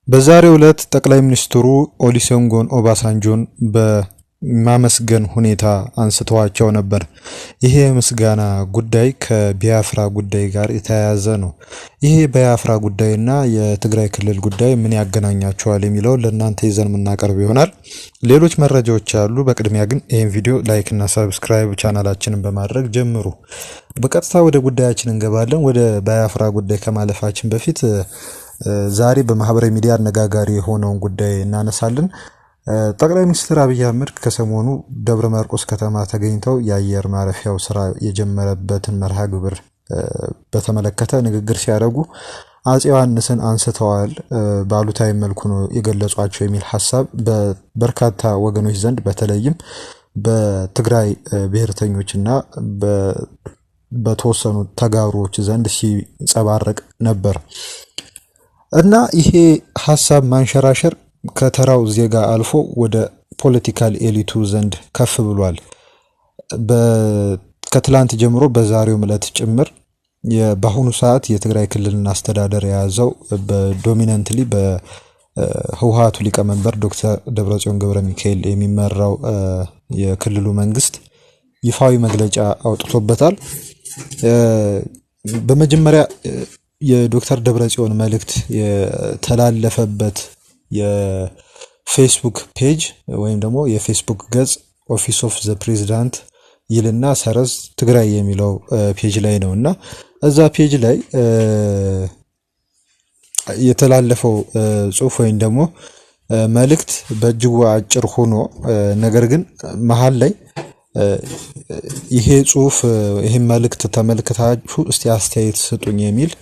በዛሬው ዕለት ጠቅላይ ሚኒስትሩ ኦሉሴጉን ኦባሳንጆን በማመስገን ሁኔታ አንስተዋቸው ነበር። ይሄ ምስጋና ጉዳይ ከቢያፍራ ጉዳይ ጋር የተያያዘ ነው። ይሄ ቢያፍራ ጉዳይና የትግራይ ክልል ጉዳይ ምን ያገናኛቸዋል የሚለው ለእናንተ ይዘን የምናቀርብ ይሆናል። ሌሎች መረጃዎች አሉ። በቅድሚያ ግን ይህን ቪዲዮ ላይክ እና ሰብስክራይብ ቻናላችንን በማድረግ ጀምሩ። በቀጥታ ወደ ጉዳያችን እንገባለን። ወደ ቢያፍራ ጉዳይ ከማለፋችን በፊት ዛሬ በማህበራዊ ሚዲያ አነጋጋሪ የሆነውን ጉዳይ እናነሳለን። ጠቅላይ ሚኒስትር አብይ አህመድ ከሰሞኑ ደብረ ማርቆስ ከተማ ተገኝተው የአየር ማረፊያው ስራ የጀመረበትን መርሃ ግብር በተመለከተ ንግግር ሲያደርጉ አፄ ዮሐንስን አንስተዋል። ባሉታዊ መልኩ ነው የገለጿቸው የሚል ሐሳብ በበርካታ ወገኖች ዘንድ በተለይም በትግራይ ብሔርተኞችና በተወሰኑ ተጋሩዎች ዘንድ ሲንጸባረቅ ነበር እና ይሄ ሐሳብ ማንሸራሸር ከተራው ዜጋ አልፎ ወደ ፖለቲካል ኤሊቱ ዘንድ ከፍ ብሏል። ከትላንት ጀምሮ በዛሬው ዕለት ጭምር በአሁኑ ሰዓት የትግራይ ክልልን አስተዳደር የያዘው በዶሚናንትሊ በህወሓቱ ሊቀመንበር ዶክተር ደብረጽዮን ገብረሚካኤል የሚመራው የክልሉ መንግስት ይፋዊ መግለጫ አውጥቶበታል። በመጀመሪያ የዶክተር ደብረጽዮን መልእክት የተላለፈበት የፌስቡክ ፔጅ ወይም ደግሞ የፌስቡክ ገጽ ኦፊስ ኦፍ ዘ ፕሬዚዳንት ይልና ሰረዝ ትግራይ የሚለው ፔጅ ላይ ነው እና እዛ ፔጅ ላይ የተላለፈው ጽሁፍ ወይም ደግሞ መልእክት በእጅጉ አጭር ሆኖ ነገር ግን መሃል ላይ ይሄ ጽሁፍ ይሄን መልእክት ተመልክታችሁ እስቲ አስተያየት ስጡኝ የሚል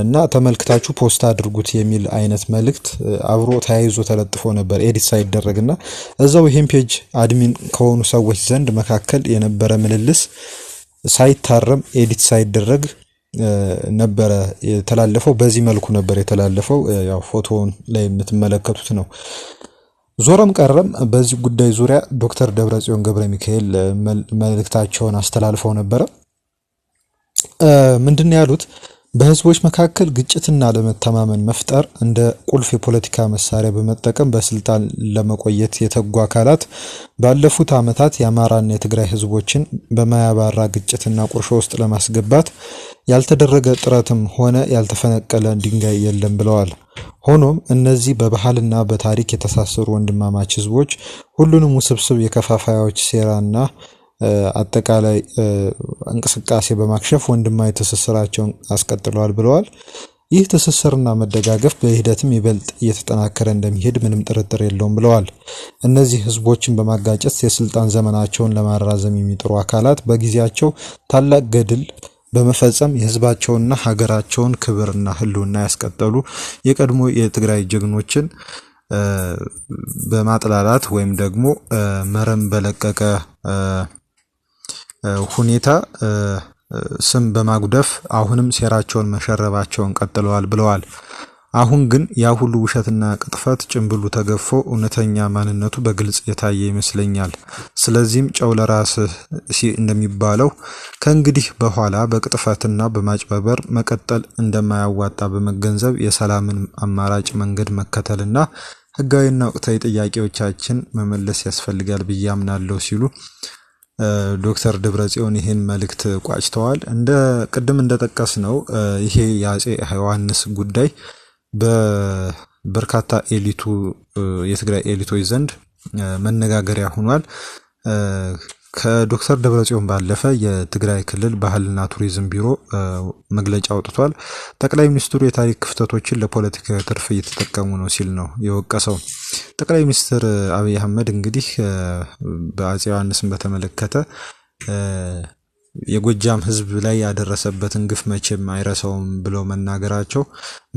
እና ተመልክታችሁ ፖስት አድርጉት የሚል አይነት መልእክት አብሮ ተያይዞ ተለጥፎ ነበር ኤዲት ሳይደረግና እዛው ይሄን ፔጅ አድሚን ከሆኑ ሰዎች ዘንድ መካከል የነበረ ምልልስ ሳይታረም ኤዲት ሳይደረግ ነበር የተላለፈው። በዚህ መልኩ ነበር የተላለፈው። ያው ፎቶውን ላይ የምትመለከቱት ነው። ዞረም ቀረም በዚህ ጉዳይ ዙሪያ ዶክተር ደብረጽዮን ገብረሚካኤል መልእክታቸውን አስተላልፈው ነበር። ምንድነው ያሉት? በህዝቦች መካከል ግጭትና ለመተማመን መፍጠር እንደ ቁልፍ የፖለቲካ መሳሪያ በመጠቀም በስልጣን ለመቆየት የተጉ አካላት ባለፉት ዓመታት የአማራና የትግራይ ህዝቦችን በማያባራ ግጭትና ቁርሾ ውስጥ ለማስገባት ያልተደረገ ጥረትም ሆነ ያልተፈነቀለ ድንጋይ የለም ብለዋል። ሆኖም እነዚህ በባህልና በታሪክ የተሳሰሩ ወንድማማች ህዝቦች ሁሉንም ውስብስብ የከፋፋዮች ሴራና አጠቃላይ እንቅስቃሴ በማክሸፍ ወንድማዊ ትስስራቸውን አስቀጥለዋል ብለዋል። ይህ ትስስርና መደጋገፍ በሂደትም ይበልጥ እየተጠናከረ እንደሚሄድ ምንም ጥርጥር የለውም ብለዋል። እነዚህ ህዝቦችን በማጋጨት የስልጣን ዘመናቸውን ለማራዘም የሚጥሩ አካላት በጊዜያቸው ታላቅ ገድል በመፈጸም የህዝባቸውንና ሀገራቸውን ክብርና ህልውና ያስቀጠሉ የቀድሞ የትግራይ ጀግኖችን በማጥላላት ወይም ደግሞ መረም በለቀቀ ሁኔታ ስም በማጉደፍ አሁንም ሴራቸውን መሸረባቸውን ቀጥለዋል ብለዋል። አሁን ግን ያ ሁሉ ውሸትና ቅጥፈት ጭንብሉ ተገፎ እውነተኛ ማንነቱ በግልጽ የታየ ይመስለኛል። ስለዚህም ጨው ለራስህ እንደሚባለው ከእንግዲህ በኋላ በቅጥፈትና በማጭበርበር መቀጠል እንደማያዋጣ በመገንዘብ የሰላምን አማራጭ መንገድ መከተልና ህጋዊና ወቅታዊ ጥያቄዎቻችን መመለስ ያስፈልጋል ብዬ አምናለሁ ሲሉ ዶክተር ደብረጽዮን ይሄን መልእክት ቋጭተዋል። እንደ ቅድም እንደጠቀስ ነው ይሄ የአፄ ዮሐንስ ጉዳይ በበርካታ ኤሊቱ የትግራይ ኤሊቶች ዘንድ መነጋገሪያ ሆኗል። ከዶክተር ደብረጽዮን ባለፈ የትግራይ ክልል ባህልና ቱሪዝም ቢሮ መግለጫ አውጥቷል። ጠቅላይ ሚኒስትሩ የታሪክ ክፍተቶችን ለፖለቲካዊ ትርፍ እየተጠቀሙ ነው ሲል ነው የወቀሰው። ጠቅላይ ሚኒስትር አብይ አህመድ እንግዲህ በአፄ ዮሐንስን በተመለከተ የጎጃም ህዝብ ላይ ያደረሰበትን ግፍ መቼም አይረሳውም ብለው መናገራቸው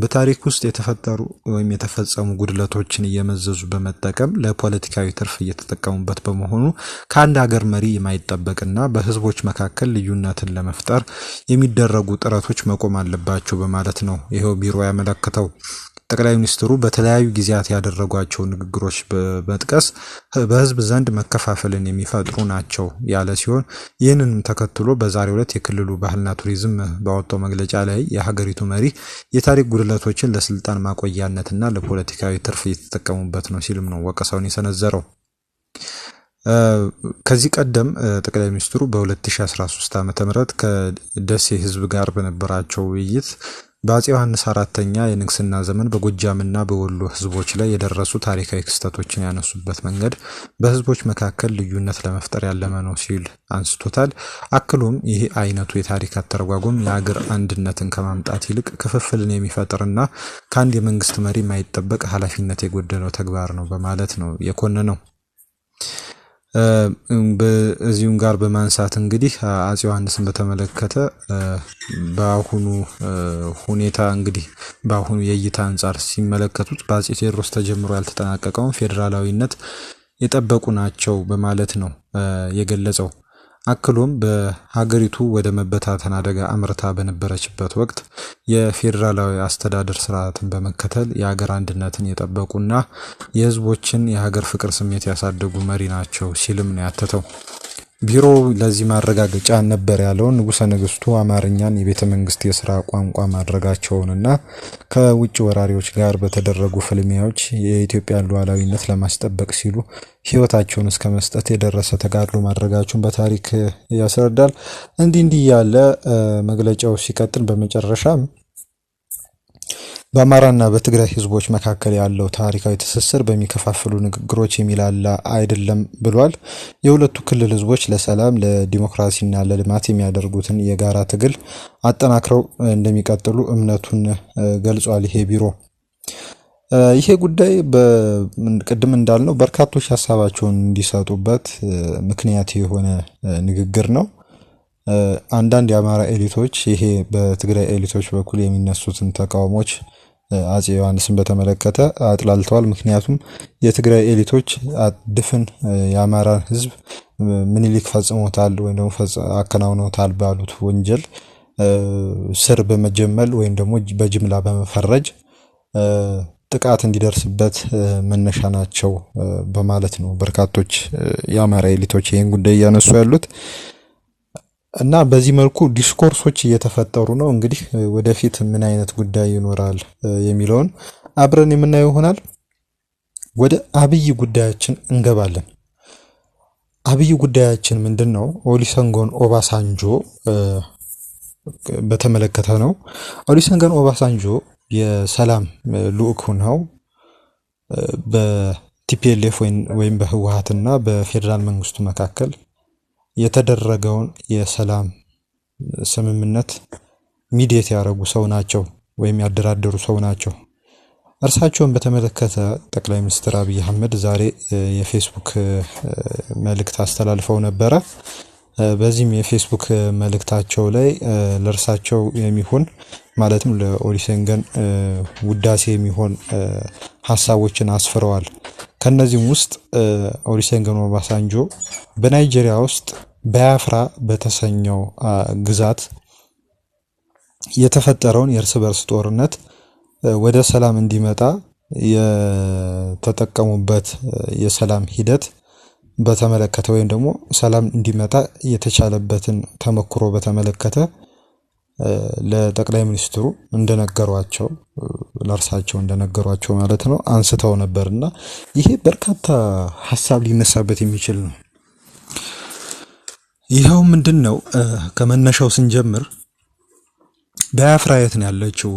በታሪክ ውስጥ የተፈጠሩ ወይም የተፈጸሙ ጉድለቶችን እየመዘዙ በመጠቀም ለፖለቲካዊ ትርፍ እየተጠቀሙበት በመሆኑ ከአንድ ሀገር መሪ የማይጠበቅና በህዝቦች መካከል ልዩነትን ለመፍጠር የሚደረጉ ጥረቶች መቆም አለባቸው በማለት ነው ይሄው ቢሮ ያመለከተው። ጠቅላይ ሚኒስትሩ በተለያዩ ጊዜያት ያደረጓቸው ንግግሮች በመጥቀስ በህዝብ ዘንድ መከፋፈልን የሚፈጥሩ ናቸው ያለ ሲሆን ይህንንም ተከትሎ በዛሬው ዕለት የክልሉ ባህልና ቱሪዝም ባወጣው መግለጫ ላይ የሀገሪቱ መሪ የታሪክ ጉድለቶችን ለስልጣን ማቆያነትና ለፖለቲካዊ ትርፍ እየተጠቀሙበት ነው ሲልም ነው ወቀሳውን የሰነዘረው። ከዚህ ቀደም ጠቅላይ ሚኒስትሩ በ2013 ዓ.ም ከደሴ ህዝብ ጋር በነበራቸው ውይይት በአፄ ዮሐንስ አራተኛ የንግስና ዘመን በጎጃምና በወሎ ህዝቦች ላይ የደረሱ ታሪካዊ ክስተቶችን ያነሱበት መንገድ በህዝቦች መካከል ልዩነት ለመፍጠር ያለመ ነው ሲል አንስቶታል። አክሎም ይህ አይነቱ የታሪክ አተረጓጎም የአገር አንድነትን ከማምጣት ይልቅ ክፍፍልን የሚፈጥርና ከአንድ የመንግስት መሪ የማይጠበቅ ኃላፊነት የጎደለው ተግባር ነው በማለት ነው የኮነነው። በዚሁም ጋር በማንሳት እንግዲህ አፄ ዮሐንስን በተመለከተ በአሁኑ ሁኔታ እንግዲህ በአሁኑ የእይታ አንጻር ሲመለከቱት በአፄ ቴዎድሮስ ተጀምሮ ያልተጠናቀቀውን ፌዴራላዊነት የጠበቁ ናቸው በማለት ነው የገለጸው። አክሎም በሀገሪቱ ወደ መበታተን አደጋ አምርታ በነበረችበት ወቅት የፌዴራላዊ አስተዳደር ስርዓትን በመከተል የሀገር አንድነትን የጠበቁና የህዝቦችን የሀገር ፍቅር ስሜት ያሳደጉ መሪ ናቸው ሲልም ነው ያተተው። ቢሮ ለዚህ ማረጋገጫ ነበር ያለውን ንጉሠ ነገሥቱ አማርኛን የቤተ መንግስት የሥራ ቋንቋ ማድረጋቸውንና ከውጭ ወራሪዎች ጋር በተደረጉ ፍልሚያዎች የኢትዮጵያን ሉዓላዊነት ለማስጠበቅ ሲሉ ህይወታቸውን እስከ መስጠት የደረሰ ተጋድሎ ማድረጋቸውን በታሪክ ያስረዳል። እንዲህ ያለ መግለጫው ሲቀጥል በመጨረሻም በአማራና በትግራይ ህዝቦች መካከል ያለው ታሪካዊ ትስስር በሚከፋፍሉ ንግግሮች የሚላላ አይደለም ብሏል። የሁለቱ ክልል ህዝቦች ለሰላም ለዲሞክራሲና ለልማት የሚያደርጉትን የጋራ ትግል አጠናክረው እንደሚቀጥሉ እምነቱን ገልጿል። ይሄ ቢሮ ይሄ ጉዳይ ቅድም እንዳልነው በርካቶች ሀሳባቸውን እንዲሰጡበት ምክንያት የሆነ ንግግር ነው። አንዳንድ የአማራ ኤሊቶች ይሄ በትግራይ ኤሊቶች በኩል የሚነሱትን ተቃውሞች አፄ ዮሐንስን በተመለከተ አጥላልተዋል። ምክንያቱም የትግራይ ኤሊቶች ድፍን የአማራን ህዝብ ምኒልክ ፈጽሞታል ወይም ደግሞ አከናውነውታል ባሉት ወንጀል ስር በመጀመል ወይም ደግሞ በጅምላ በመፈረጅ ጥቃት እንዲደርስበት መነሻ ናቸው በማለት ነው በርካቶች የአማራ ኤሊቶች ይህን ጉዳይ ያነሱ ያሉት። እና በዚህ መልኩ ዲስኮርሶች እየተፈጠሩ ነው። እንግዲህ ወደፊት ምን አይነት ጉዳይ ይኖራል የሚለውን አብረን የምናየው ይሆናል። ወደ አብይ ጉዳያችን እንገባለን። አብይ ጉዳያችን ምንድነው? ኦሉሴጉን ኦባሳንጆ በተመለከተ ነው። ኦሉሴጉን ኦባሳንጆ የሰላም ልዑክ ሆነው በቲፒኤልኤፍ ወይም በህወሓትና በፌደራል መንግስቱ መካከል የተደረገውን የሰላም ስምምነት ሚዲየት ያደረጉ ሰው ናቸው ወይም ያደራደሩ ሰው ናቸው። እርሳቸውን በተመለከተ ጠቅላይ ሚኒስትር አብይ አህመድ ዛሬ የፌስቡክ መልእክት አስተላልፈው ነበረ። በዚህም የፌስቡክ መልእክታቸው ላይ ለእርሳቸው የሚሆን ማለትም ለኦሉሴጉን ውዳሴ የሚሆን ሐሳቦችን አስፍረዋል። ከነዚህም ውስጥ ኦሉሴጉን ኦባሳንጆ በናይጄሪያ ውስጥ ባያፍራ በተሰኘው ግዛት የተፈጠረውን የእርስ በርስ ጦርነት ወደ ሰላም እንዲመጣ የተጠቀሙበት የሰላም ሂደት በተመለከተ ወይም ደግሞ ሰላም እንዲመጣ የተቻለበትን ተመክሮ በተመለከተ ለጠቅላይ ሚኒስትሩ እንደነገሯቸው ለእርሳቸው እንደነገሯቸው ማለት ነው አንስተው ነበርና ይሄ በርካታ ሐሳብ ሊነሳበት የሚችል ነው። ይሄው ምንድነው? ከመነሻው ስንጀምር ባያፍራ የት ነው ያለችው?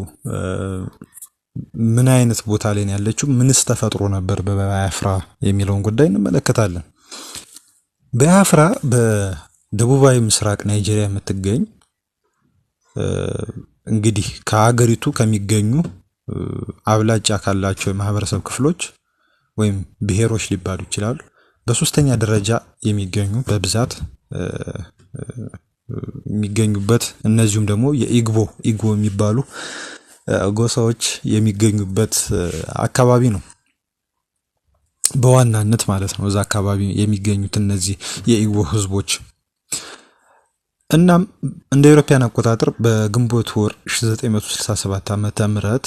ምን አይነት ቦታ ላይ ነው ያለችው? ምንስ ተፈጥሮ ነበር በባያፍራ የሚለውን ጉዳይ እንመለከታለን። ባያፍራ በደቡባዊ ምስራቅ ናይጄሪያ የምትገኝ እንግዲህ ከሀገሪቱ ከሚገኙ አብላጫ ካላቸው የማህበረሰብ ክፍሎች ወይም ብሔሮች ሊባሉ ይችላሉ በሶስተኛ ደረጃ የሚገኙ በብዛት የሚገኙበት እነዚህም ደግሞ የኢግቦ የሚባሉ ጎሳዎች የሚገኙበት አካባቢ ነው በዋናነት ማለት ነው። እዛ አካባቢ የሚገኙት እነዚህ የኢግቦ ህዝቦች እናም እንደ አውሮፓውያን አቆጣጠር በግንቦት ወር 1967 ዓመተ ምህረት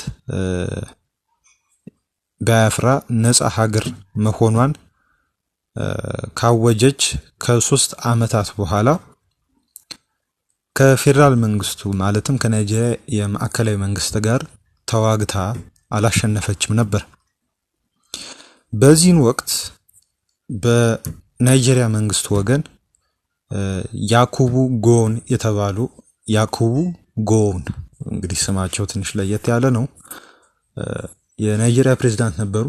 ባያፍራ ነፃ ሀገር መሆኗን ካወጀች ከ3 ዓመታት በኋላ ከፌደራል መንግስቱ ማለትም ከናይጄሪያ የማዕከላዊ መንግስት ጋር ተዋግታ አላሸነፈችም ነበር። በዚህን ወቅት በናይጄሪያ መንግስት ወገን ያኩቡ ጎውን የተባሉ ያኩቡ ጎውን እንግዲህ ስማቸው ትንሽ ለየት ያለ ነው የናይጄሪያ ፕሬዝዳንት ነበሩ።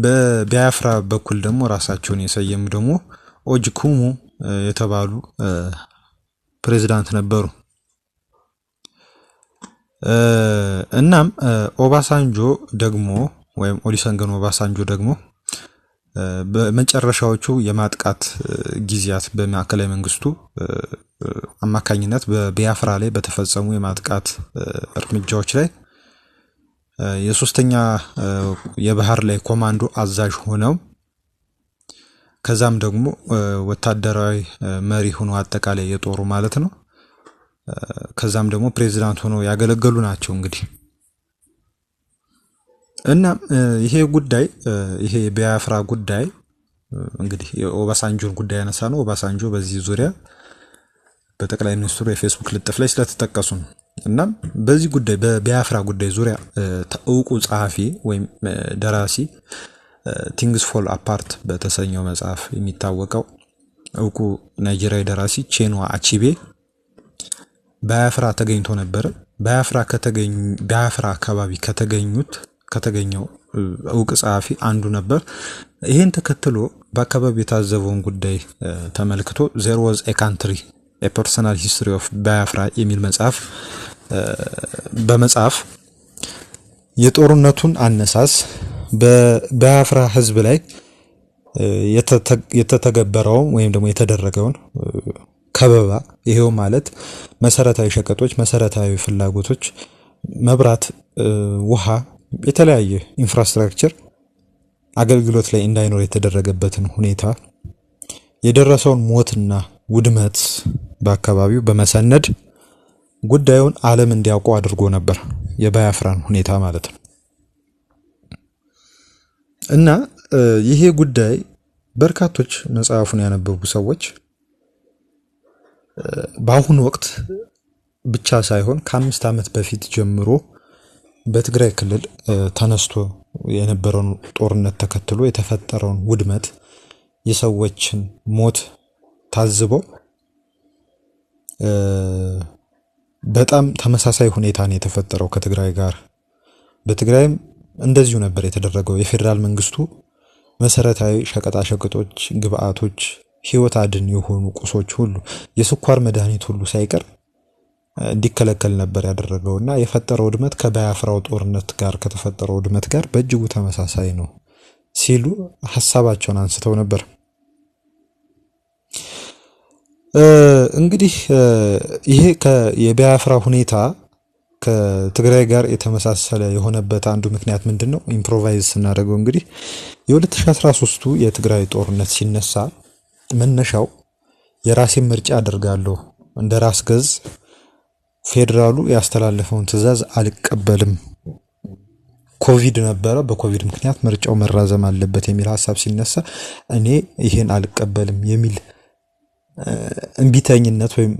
በቢያፍራ በኩል ደግሞ ራሳቸውን የሰየሙ ደግሞ ኦጅኩሙ የተባሉ ፕሬዝዳንት ነበሩ። እናም ኦባሳንጆ ደግሞ ወይም ኦሉሴጉን ኦባሳንጆ ደግሞ በመጨረሻዎቹ የማጥቃት ጊዜያት በማዕከላዊ መንግስቱ አማካኝነት በቢያፍራ ላይ በተፈጸሙ የማጥቃት እርምጃዎች ላይ የሶስተኛ የባህር ላይ ኮማንዶ አዛዥ ሆነው ከዛም ደግሞ ወታደራዊ መሪ ሆኖ አጠቃላይ የጦሩ ማለት ነው ከዛም ደግሞ ፕሬዝዳንት ሆኖ ያገለገሉ ናቸው። እንግዲህ እና ይሄ ጉዳይ ይሄ ቢያፍራ ጉዳይ እንግዲህ የኦባሳንጆን ጉዳይ ያነሳ ነው። ኦባሳንጆ በዚህ ዙሪያ በጠቅላይ ሚኒስትሩ የፌስቡክ ልጥፍ ላይ ስለተጠቀሱ ነው። እና በዚህ ጉዳይ በቢያፍራ ጉዳይ ዙሪያ እውቁ ጸሐፊ ወይም ደራሲ ቲንግስ ፎል አፓርት በተሰኘው መጽሐፍ የሚታወቀው እውቁ ናይጄሪያዊ ደራሲ ቼንዋ አቺቤ ባያፍራ ተገኝቶ ነበር። ባያፍራ አካባቢ ከተገኘው እውቅ ጸሐፊ አንዱ ነበር። ይሄን ተከትሎ በአካባቢው የታዘበውን ጉዳይ ተመልክቶ there was a country a personal history of ባያፍራ የሚል መጽሐፍ በመጽሐፍ የጦርነቱን አነሳስ በባያፍራ ህዝብ ላይ የተተገበረው ወይም ደግሞ የተደረገውን ከበባ ይሄው ማለት መሰረታዊ ሸቀጦች፣ መሰረታዊ ፍላጎቶች፣ መብራት፣ ውሃ፣ የተለያየ ኢንፍራስትራክቸር አገልግሎት ላይ እንዳይኖር የተደረገበትን ሁኔታ የደረሰውን ሞትና ውድመት በአካባቢው በመሰነድ ጉዳዩን ዓለም እንዲያውቁ አድርጎ ነበር የባያፍራን ሁኔታ ማለት ነው። እና ይሄ ጉዳይ በርካቶች መጽሐፉን ያነበቡ ሰዎች በአሁኑ ወቅት ብቻ ሳይሆን ከ5 ዓመት በፊት ጀምሮ በትግራይ ክልል ተነስቶ የነበረውን ጦርነት ተከትሎ የተፈጠረውን ውድመት የሰዎችን ሞት ታዝበው በጣም ተመሳሳይ ሁኔታ ነው የተፈጠረው ከትግራይ ጋር። በትግራይም እንደዚሁ ነበር የተደረገው። የፌደራል መንግስቱ መሰረታዊ ሸቀጣሸቀጦች፣ ግብአቶች፣ ህይወት አድን የሆኑ ቁሶች ሁሉ የስኳር መድኃኒት ሁሉ ሳይቀር እንዲከለከል ነበር ያደረገውና የፈጠረው ውድመት ከባያፍራው ጦርነት ጋር ከተፈጠረው ውድመት ጋር በእጅጉ ተመሳሳይ ነው ሲሉ ሐሳባቸውን አንስተው ነበር። እንግዲህ ይሄ የባያፍራ ሁኔታ ከትግራይ ጋር የተመሳሰለ የሆነበት አንዱ ምክንያት ምንድነው? ኢምፕሮቫይዝ ስናደርገው እንግዲህ የ2013ቱ የትግራይ ጦርነት ሲነሳ መነሻው የራሴን ምርጫ አደርጋለሁ እንደ ራስ ገዝ ፌደራሉ ያስተላለፈውን ትዕዛዝ አልቀበልም፣ ኮቪድ ነበረ፣ በኮቪድ ምክንያት ምርጫው መራዘም አለበት የሚል ሐሳብ ሲነሳ እኔ ይሄን አልቀበልም የሚል እንቢተኝነት ወይም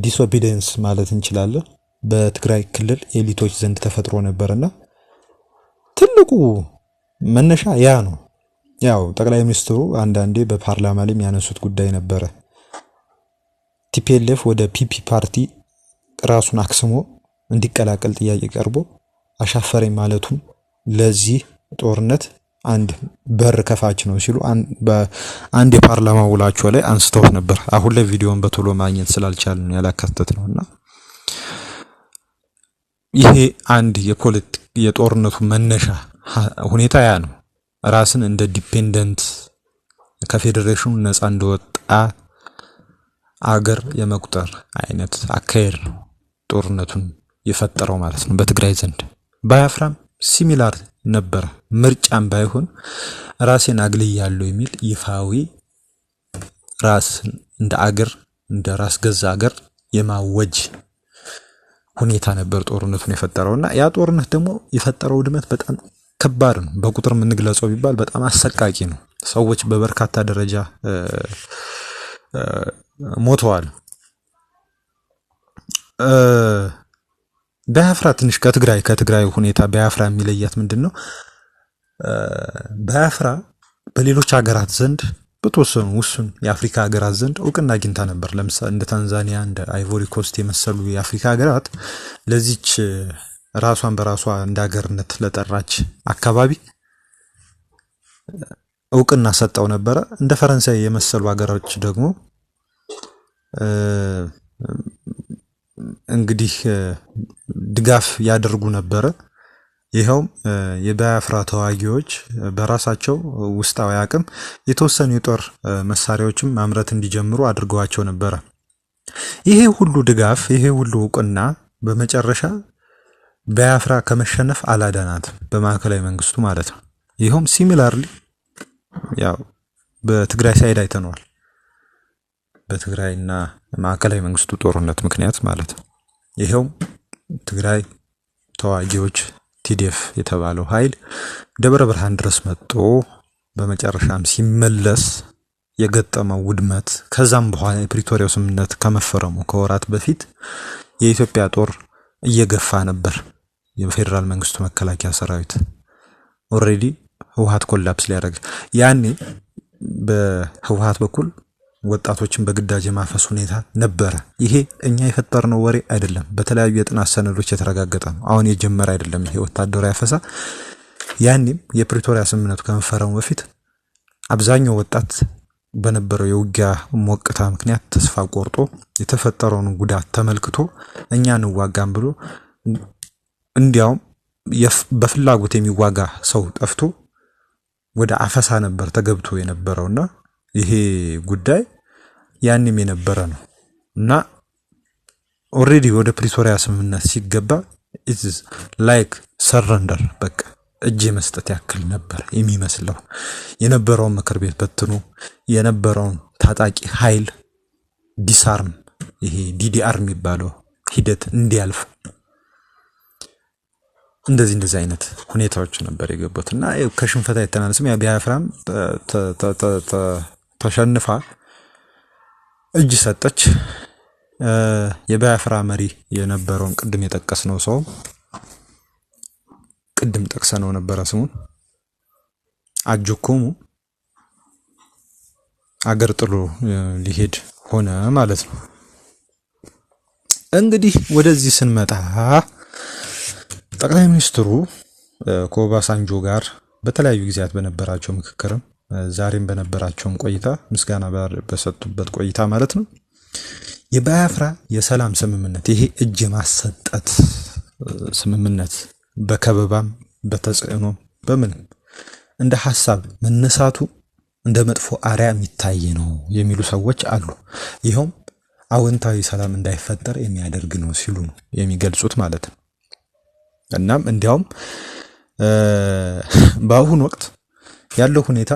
ዲስኦቢዲየንስ ማለት እንችላለን በትግራይ ክልል ኤሊቶች ዘንድ ተፈጥሮ ነበርና ትልቁ መነሻ ያ ነው። ያው ጠቅላይ ሚኒስትሩ አንዳንዴ በፓርላማ ላይ የሚያነሱት ጉዳይ ነበረ። ቲፒኤልኤፍ ወደ ፒፒ ፓርቲ ራሱን አክስሞ እንዲቀላቀል ጥያቄ ቀርቦ አሻፈረኝ ማለቱም ለዚህ ጦርነት አንድ በር ከፋች ነው ሲሉ በአንድ የፓርላማ ውላቸው ላይ አንስተው ነበር። አሁን ላይ ቪዲዮን በቶሎ ማግኘት ስላልቻልን ያላካተት ነውና ይሄ አንድ የጦርነቱ መነሻ ሁኔታ ያ ነው። ራስን እንደ ዲፔንደንት ከፌዴሬሽኑ ነፃ እንደወጣ አገር የመቁጠር አይነት አካሄድ ነው ጦርነቱን የፈጠረው ማለት ነው በትግራይ ዘንድ። ባያፍራም ሲሚላር ነበር። ምርጫም ባይሆን ራሴን አግልያለሁ የሚል ይፋዊ ራስን እንደ አገር እንደ ራስ ገዛ አገር የማወጅ ሁኔታ ነበር ጦርነቱን የፈጠረውና ያ ጦርነት ደግሞ የፈጠረው ውድመት በጣም ከባድ ነው። በቁጥር ምን ግለጸው ቢባል በጣም አሰቃቂ ነው። ሰዎች በበርካታ ደረጃ ሞተዋል። ቢያፍራ ትንሽ ከትግራይ ሁኔታ ቢያፍራ የሚለያት ምንድነው? ቢያፍራ በሌሎች ሀገራት ዘንድ በተወሰኑ ውሱን የአፍሪካ ሀገራት ዘንድ እውቅና አግኝታ ነበር። ለምሳሌ እንደ ታንዛኒያ እንደ አይቮሪ ኮስት የመሰሉ የአፍሪካ ሀገራት ለዚች ራሷን በራሷ እንደ ሀገርነት ለጠራች አካባቢ እውቅና ሰጠው ነበረ። እንደ ፈረንሳይ የመሰሉ ሀገሮች ደግሞ እንግዲህ ድጋፍ ያደርጉ ነበረ። ይሄውም የቢያፍራ ተዋጊዎች በራሳቸው ውስጣዊ አቅም የተወሰኑ የጦር መሳሪያዎችም ማምረት እንዲጀምሩ አድርገዋቸው ነበረ። ይሄ ሁሉ ድጋፍ፣ ይሄ ሁሉ እውቅና በመጨረሻ ቢያፍራ ከመሸነፍ አላዳናትም፣ በማዕከላዊ መንግስቱ ማለት ነው። ይሄውም ሲሚላርሊ ያው በትግራይ ሳይድ አይተነዋል። በትግራይና ማዕከላዊ መንግስቱ ጦርነት ምክንያት ማለት ነው። ይሄው ትግራይ ተዋጊዎች ቲዲኤፍ የተባለው ኃይል ደብረ ብርሃን ድረስ መጥቶ በመጨረሻም ሲመለስ የገጠመው ውድመት፣ ከዛም በኋላ የፕሪቶሪያው ስምምነት ከመፈረሙ ከወራት በፊት የኢትዮጵያ ጦር እየገፋ ነበር። የፌደራል መንግስቱ መከላከያ ሰራዊት ኦሬዲ ህወሓት ኮላፕስ ሊያደርግ ያኔ በህወሓት በኩል ወጣቶችን በግዳጅ የማፈስ ሁኔታ ነበረ። ይሄ እኛ የፈጠርነው ወሬ አይደለም፣ በተለያዩ የጥናት ሰነዶች የተረጋገጠ ነው። አሁን የጀመረ አይደለም ይሄ ወታደራዊ አፈሳ። ያኔም የፕሪቶሪያ ስምምነቱ ከመፈረሙ በፊት አብዛኛው ወጣት በነበረው የውጊያ ሞቅታ ምክንያት ተስፋ ቆርጦ የተፈጠረውን ጉዳት ተመልክቶ እኛ እንዋጋም ብሎ እንዲያውም በፍላጎት የሚዋጋ ሰው ጠፍቶ ወደ አፈሳ ነበር ተገብቶ የነበረውና ይሄ ጉዳይ ያንም የነበረ ነው እና ኦሬዲ ወደ ፕሪቶሪያ ስምምነት ሲገባ ኢትስ ላይክ ሰረንደር፣ በቃ እጅ መስጠት ያክል ነበር የሚመስለው። የነበረውን ምክር ቤት በትኑ የነበረውን ታጣቂ ኃይል ዲስአርም፣ ይሄ ዲዲአር የሚባለው ሂደት እንዲያልፍ እንደዚህ አይነት ሁኔታዎች ነበር የገቡትና ከሽንፈታ የተናነሰም ቢያፍራም ተሸንፋ እጅ ሰጠች። የቢያፍራ መሪ የነበረውን ቅድም የጠቀስነው ሰው ቅድም ጠቅሰነው ነበረ ስሙን አጆኮሙ አገር ጥሎ ሊሄድ ሆነ ማለት ነው። እንግዲህ ወደዚህ ስንመጣ ጠቅላይ ሚኒስትሩ ከኦባሳንጆ ጋር በተለያዩ ጊዜያት በነበራቸው ምክክርም ዛሬም በነበራቸውም ቆይታ ምስጋና በሰጡበት ቆይታ ማለት ነው የቢያፍራ የሰላም ስምምነት፣ ይሄ እጅ ማሰጠት ስምምነት በከበባም በተጽዕኖ በምን እንደ ሐሳብ መነሳቱ እንደ መጥፎ አርያ የሚታይ ነው የሚሉ ሰዎች አሉ። ይሄውም አዎንታዊ ሰላም እንዳይፈጠር የሚያደርግ ነው ሲሉ ነው የሚገልጹት ማለት ነው። እናም እንዲያውም በአሁኑ ወቅት ያለው ሁኔታ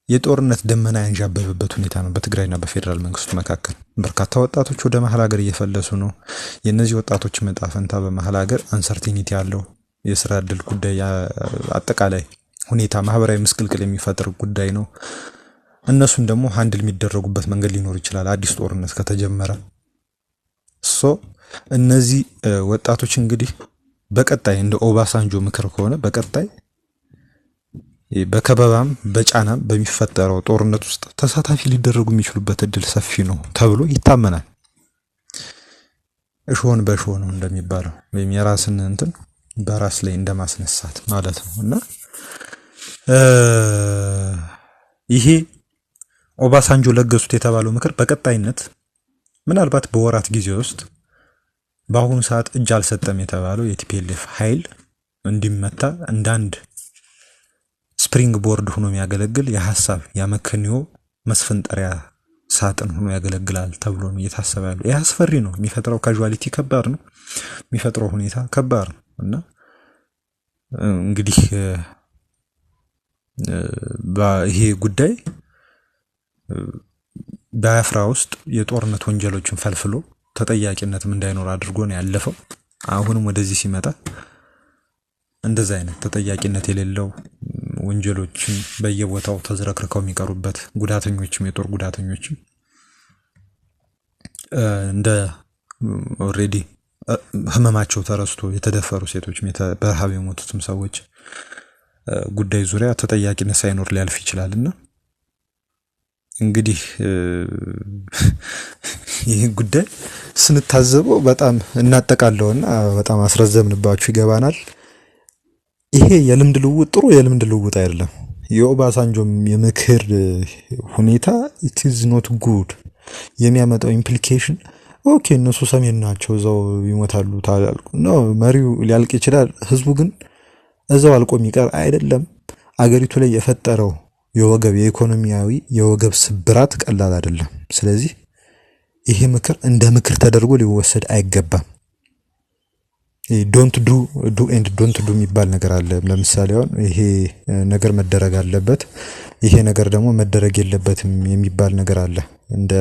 የጦርነት ደመና ያንዣበበበት ሁኔታ ነው። በትግራይና በፌደራል መንግስቱ መካከል በርካታ ወጣቶች ወደ መሀል ሀገር እየፈለሱ ነው። የነዚህ ወጣቶች ዕጣ ፈንታ በመሀል ሀገር አንሰርቲኒቲ ያለው የስራ ዕድል ጉዳይ፣ አጠቃላይ ሁኔታ ማህበራዊ ምስቅልቅል የሚፈጥር ጉዳይ ነው። እነሱን ደግሞ ሃንድል የሚደረጉበት መንገድ ሊኖር ይችላል አዲስ ጦርነት ከተጀመረ። እነዚህ ወጣቶች እንግዲህ በቀጣይ እንደ ኦባሳንጆ ምክር ከሆነ በቀጣይ በከበባም በጫናም በሚፈጠረው ጦርነት ውስጥ ተሳታፊ ሊደረጉ የሚችሉበት እድል ሰፊ ነው ተብሎ ይታመናል። እሾን በእሾህ ነው እንደሚባለው፣ ወይም የራስን እንትን በራስ ላይ እንደማስነሳት ማለት ነው እና ይሄ ኦባሳንጆ ለገሱት የተባለው ምክር በቀጣይነት ምናልባት በወራት ጊዜ ውስጥ በአሁኑ ሰዓት እጅ አልሰጠም የተባለው የቲፒኤልኤፍ ኃይል እንዲመታ እንዳንድ ስፕሪንግ ቦርድ ሆኖ የሚያገለግል የሐሳብ ያመከኒዮ መስፈንጠሪያ ሳጥን ሆኖ ያገለግላል ተብሎ ነው እየታሰበ ያለው። ይህ አስፈሪ ነው። የሚፈጥረው ካዡዋሊቲ ከባድ ነው። የሚፈጥረው ሁኔታ ከባድ ነው እና እንግዲህ ይሄ ጉዳይ በቢያፍራ ውስጥ የጦርነት ወንጀሎችን ፈልፍሎ ተጠያቂነትም እንዳይኖር አድርጎ ነው ያለፈው። አሁንም ወደዚህ ሲመጣ እንደዛ አይነት ተጠያቂነት የሌለው ወንጀሎችን በየቦታው ተዝረክርከው የሚቀሩበት ጉዳተኞችም የጦር ጉዳተኞችም እንደ ኦሬዲ ህመማቸው ተረስቶ የተደፈሩ ሴቶች በረሃብ የሞቱትም ሰዎች ጉዳይ ዙሪያ ተጠያቂነት ሳይኖር ሊያልፍ ይችላልና እንግዲህ ይህ ጉዳይ ስንታዘበው በጣም እናጠቃለውና በጣም አስረዘምንባችሁ ይገባናል። ይሄ የልምድ ልውውጥ ጥሩ የልምድ ልውውጥ አይደለም። የኦባሳንጆም የምክር ሁኔታ it is not good የሚያመጣው ኢምፕሊኬሽን ኦኬ እነሱ ሰሜን ናቸው እዛው ይሞታሉ ታላልኩ ነው መሪው ሊያልቅ ይችላል ህዝቡ ግን እዛው አልቆ የሚቀር አይደለም አገሪቱ ላይ የፈጠረው የወገብ የኢኮኖሚያዊ የወገብ ስብራት ቀላል አይደለም ስለዚህ ይሄ ምክር እንደ ምክር ተደርጎ ሊወሰድ አይገባም ዶንት ዱ ኤንድ ዶንት ዱ የሚባል ነገር አለ ለምሳሌ አሁን ይሄ ነገር መደረግ አለበት ይሄ ነገር ደግሞ መደረግ የለበትም የሚባል ነገር አለ እንደ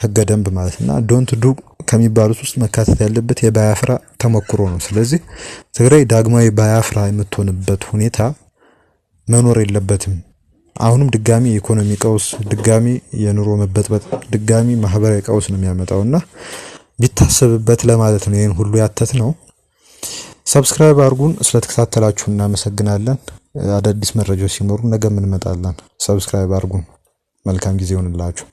ህገ ደንብ ማለትና ዶንት ዱ ከሚባሉት ውስጥ መካተት ያለበት የባያፍራ ተመክሮ ነው ስለዚህ ትግራይ ዳግማዊ ባያፍራ የምትሆንበት ሁኔታ መኖር የለበትም አሁንም ድጋሚ ኢኮኖሚ ቀውስ ድጋሚ የኑሮ መበጥበጥ ድጋሚ ማህበራዊ ቀውስ ነው የሚያመጣውና ቢታሰብበት ለማለት ነው ይሄን ሁሉ ያተት ነው ሰብስክራይብ አድርጉን ስለተከታተላችሁ እናመሰግናለን አዳዲስ መረጃዎች ሲኖሩ ነገ ምን እንመጣለን ሰብስክራይብ አድርጉን መልካም ጊዜ ይሁንላችሁ